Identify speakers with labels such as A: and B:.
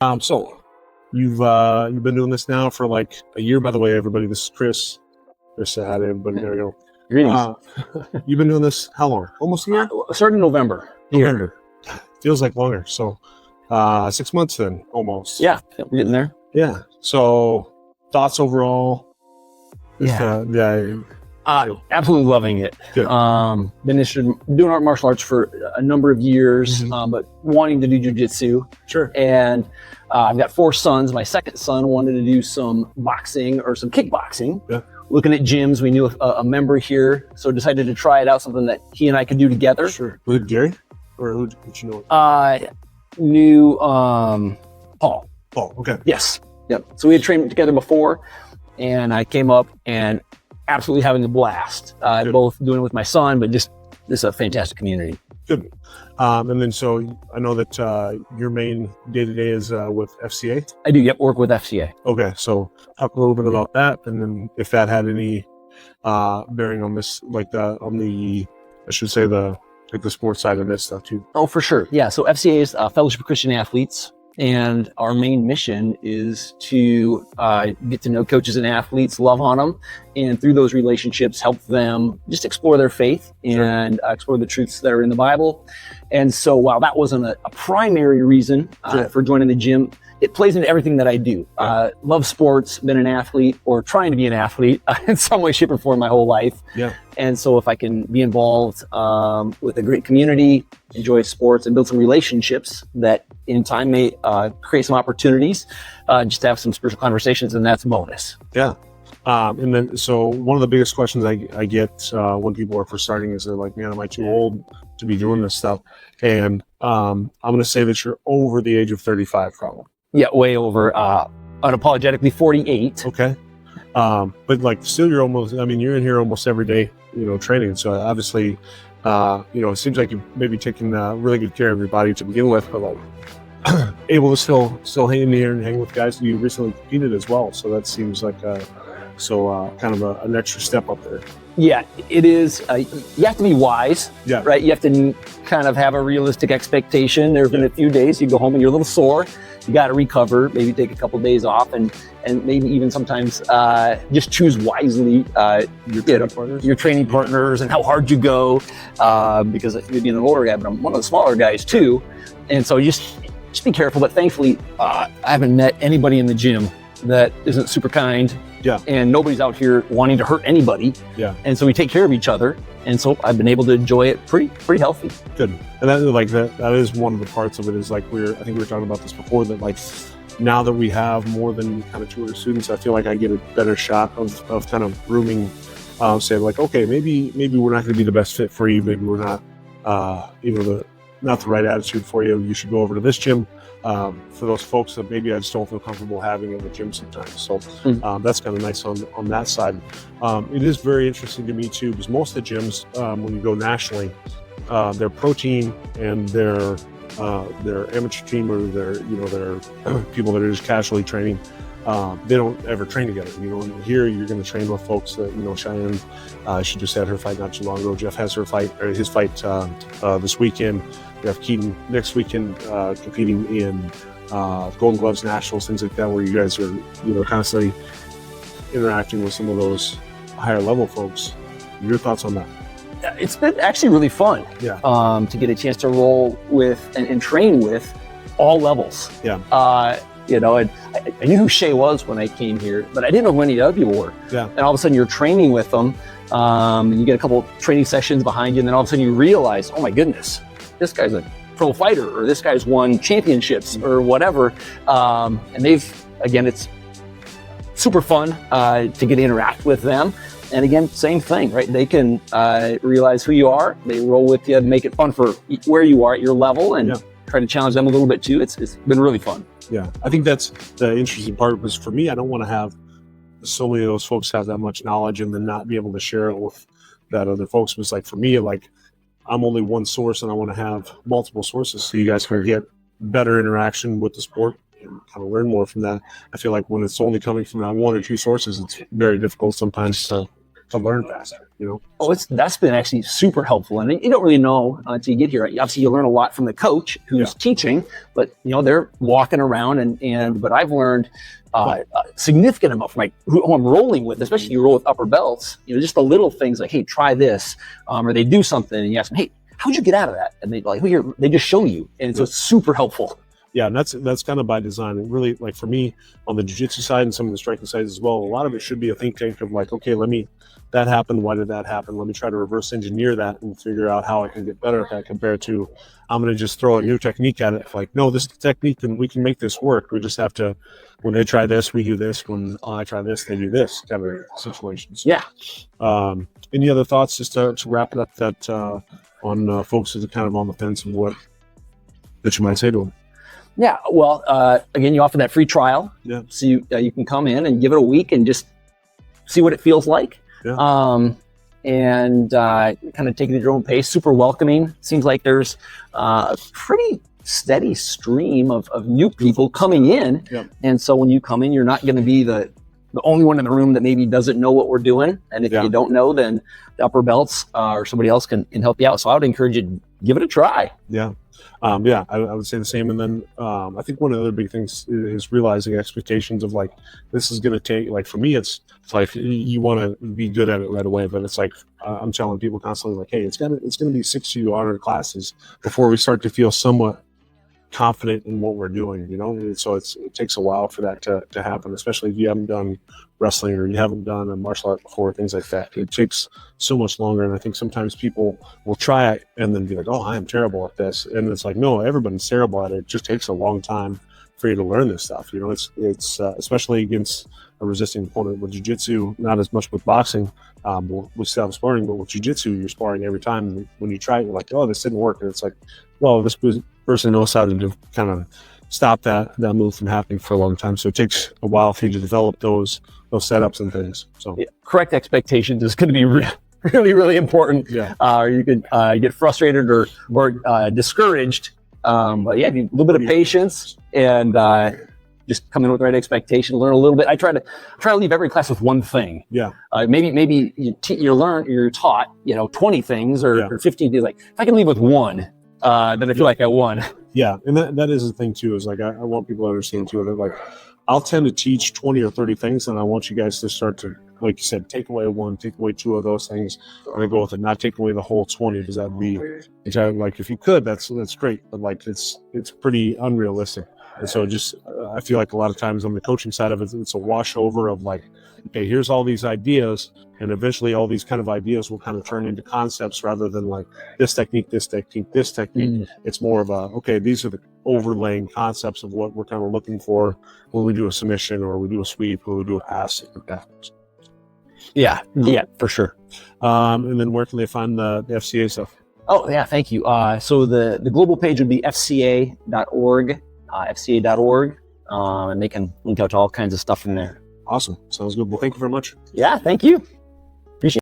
A: So you've been doing this now for like a year, by the way, everybody. This is Chris. Chris said hi to everybody. There we go.
B: Greetings.
A: You've been doing this how long? Almost a year?
B: Starting in November.
A: November. Feels like longer. So 6 months then, almost.
B: Yeah, we're getting there.
A: Yeah. So thoughts overall?
B: Absolutely loving it.
A: Good.
B: Been interested in doing art martial arts for a number of years, but wanting to do jiu-jitsu.
A: Sure.
B: And I've got 4 sons. My second son wanted to do some boxing or some kickboxing.
A: Yeah.
B: Looking at gyms, we knew a member here, so decided to try it out, something that he and I could do together.
A: Sure. Who, Gary? Or who did you know?
B: Knew Paul.
A: Paul, okay.
B: Yes. Yep. So we had trained together before, and I came up and absolutely having a blast. Both doing it with my son, but just this is a fantastic community.
A: Good. And then so I know that your main day-to-day is with FCA.
B: I do, work with FCA.
A: Okay, so talk a little bit about that, and then if that had any bearing on this, like the sports side of this stuff too.
B: Oh, for sure. Yeah, so FCA is Fellowship of Christian Athletes, and our main mission is to get to know coaches and athletes, love on them, and through those relationships, help them just explore their faith and explore the truths that are in the Bible. And so while that wasn't a primary reason for joining the gym, it plays into everything that I do. Love sports, been an athlete or trying to be an athlete in some way, shape, or form my whole life.
A: Yeah.
B: And so if I can be involved with a great community, enjoy sports, and build some relationships that in time may create some opportunities, just to have some spiritual conversations, and that's a bonus.
A: Yeah. And then, so one of the biggest questions I get when people are first starting is they're like, man, am I too old to be doing this stuff? And I'm going to say that you're over the age of 35 probably.
B: Yeah, way over, unapologetically 48.
A: Okay. But like still you're you're in here almost every day, training. So obviously, it seems like you've maybe taken really good care of your body to begin with, but like able to still hang in here and hang with guys. You recently competed as well. So that seems like kind of an extra step up there.
B: Yeah, it is. You have to be wise, right? You have to kind of have a realistic expectation. There have been a few days you go home and you're a little sore. You got to recover, maybe take a couple of days off, and maybe even sometimes just choose wisely your training partners and how hard you go. Because I think being an older guy, but I'm one of the smaller guys too. And so just be careful. But thankfully, I haven't met anybody in the gym that isn't super kind.
A: Yeah.
B: And nobody's out here wanting to hurt anybody.
A: Yeah.
B: And so we take care of each other. And so I've been able to enjoy it pretty healthy.
A: Good. And that is one of the parts of it is like I think we were talking about this before, that like now that we have more than kind of 200 students, I feel like I get a better shot of kind of grooming, saying like, okay, maybe we're not going to be the best fit for you. Maybe we're not, not the right attitude for you. You should go over to this gym. For those folks that maybe I just don't feel comfortable having in the gym sometimes. So that's kind of nice on that side. It is very interesting to me too, because most of the gyms, when you go nationally, their pro team and their amateur team, or their people that are just casually training, they don't ever train together. And here you're going to train with folks that, Cheyenne, she just had her fight not too long ago. Jeff has his fight this weekend. We have Keaton next weekend competing in Golden Gloves Nationals, things like that, where you guys are, constantly interacting with some of those higher level folks. Your thoughts on that?
B: It's been actually really fun.
A: Yeah.
B: To get a chance to roll with and train with all levels.
A: Yeah.
B: I knew who Shay was when I came here, but I didn't know who any other people were.
A: Yeah.
B: And all of a sudden you're training with them, and you get a couple training sessions behind you, and then all of a sudden you realize, oh my goodness, this guy's a pro fighter, or this guy's won championships or whatever. And it's super fun to get to interact with them. And again, same thing, right? They can realize who you are. They roll with you, make it fun for where you are at your level, and try to challenge them a little bit too. It's been really fun.
A: Yeah, I think that's the interesting part, because for me, I don't want to have so many of those folks have that much knowledge and then not be able to share it with that other folks. But it's like, for me, like, I'm only one source and I want to have multiple sources so you guys can get better interaction with the sport and kind of learn more from that. I feel like when it's only coming from that one or two sources, it's very difficult sometimes to learn faster, you know?
B: Oh, that's been actually super helpful. And you don't really know until you get here. Obviously, you learn a lot from the coach who's teaching, but they're walking around but I've learned a significant amount from who I'm rolling with, especially you roll with upper belts, just the little things like, hey, try this, or they do something and you ask them, hey, how'd you get out of that? And they like, well, they just show you. And so it's super helpful.
A: Yeah, and that's kind of by design. And really, like for me, on the jiu-jitsu side and some of the striking sides as well, a lot of it should be a think tank of like, okay, that happened. Why did that happen? Let me try to reverse engineer that and figure out how I can get better at that compared to I'm going to just throw a new technique at it. Like, no, this is the technique and we can make this work. We just have to, when they try this, we do this. When I try this, they do this kind of situations.
B: Yeah.
A: Any other thoughts just to wrap it up that on folks that are kind of on the fence of what that you might say to them?
B: Yeah, well, again, you offer that free trial.
A: Yeah.
B: So you can come in and give it a week and just see what it feels like.
A: Yeah.
B: And kind of take it at your own pace. Super welcoming. Seems like there's a pretty steady stream of new people coming in.
A: Yep.
B: And so when you come in, you're not going to be the only one in the room that maybe doesn't know what we're doing. And if you don't know, then the upper belts or somebody else can help you out. So I would encourage you to give it a try.
A: Yeah. I would say the same. And then I think one of the other big things is realizing expectations of like, this is going to take, like for me, it's like you want to be good at it right away. But it's like, I'm telling people constantly like, hey, it's going to be 6 to 100 classes before we start to feel somewhat confident in what we're doing, and so it takes a while for that to happen, especially if you haven't done wrestling or you haven't done a martial art before, things like that. It takes so much longer, and I think sometimes people will try it and then be like, oh, I am terrible at this, and it's like, no, everybody's terrible at it. It just takes a long time for you to learn this stuff. It's especially against a resisting opponent. With jiu-jitsu, not as much with boxing, we still have sparring, but with jiu-jitsu, you're sparring every time. When you try it, you're like, oh, this didn't work, and it's like, well, this person knows how to kind of stop that move from happening for a long time. So it takes a while for you to develop those setups and things. So
B: correct expectations is going to be really, really important.
A: Yeah.
B: Or you could get frustrated or discouraged. But yeah, a little bit of patience and just come in with the right expectation, learn a little bit. I try to leave every class with one thing.
A: Yeah.
B: Maybe you're taught 20 things or 15 things. Like if I can leave with one, then I feel like I won.
A: Yeah, and that is the thing too. Is like I want people to understand too that like I'll tend to teach 20 or 30 things, and I want you guys to start to, like you said, take away one, take away two of those things, and then go with it. Not take away the whole 20, because that'd be, like if you could, that's great, but like it's pretty unrealistic. And so just I feel like a lot of times on the coaching side of it, it's a wash over of like, okay, here's all these ideas, and eventually all these kind of ideas will kind of turn into concepts rather than like this technique. It's more of a, okay, these are the overlaying concepts of what we're kind of looking for when we do a submission or we do a sweep or we do a pass. Like that.
B: Yeah, for sure.
A: And then where can they find the FCA stuff?
B: Oh, yeah, thank you. So the global page would be fca.org, fca.org, and they can link out to all kinds of stuff in there.
A: Awesome. Sounds good. Well, thank you very much.
B: Yeah, thank you.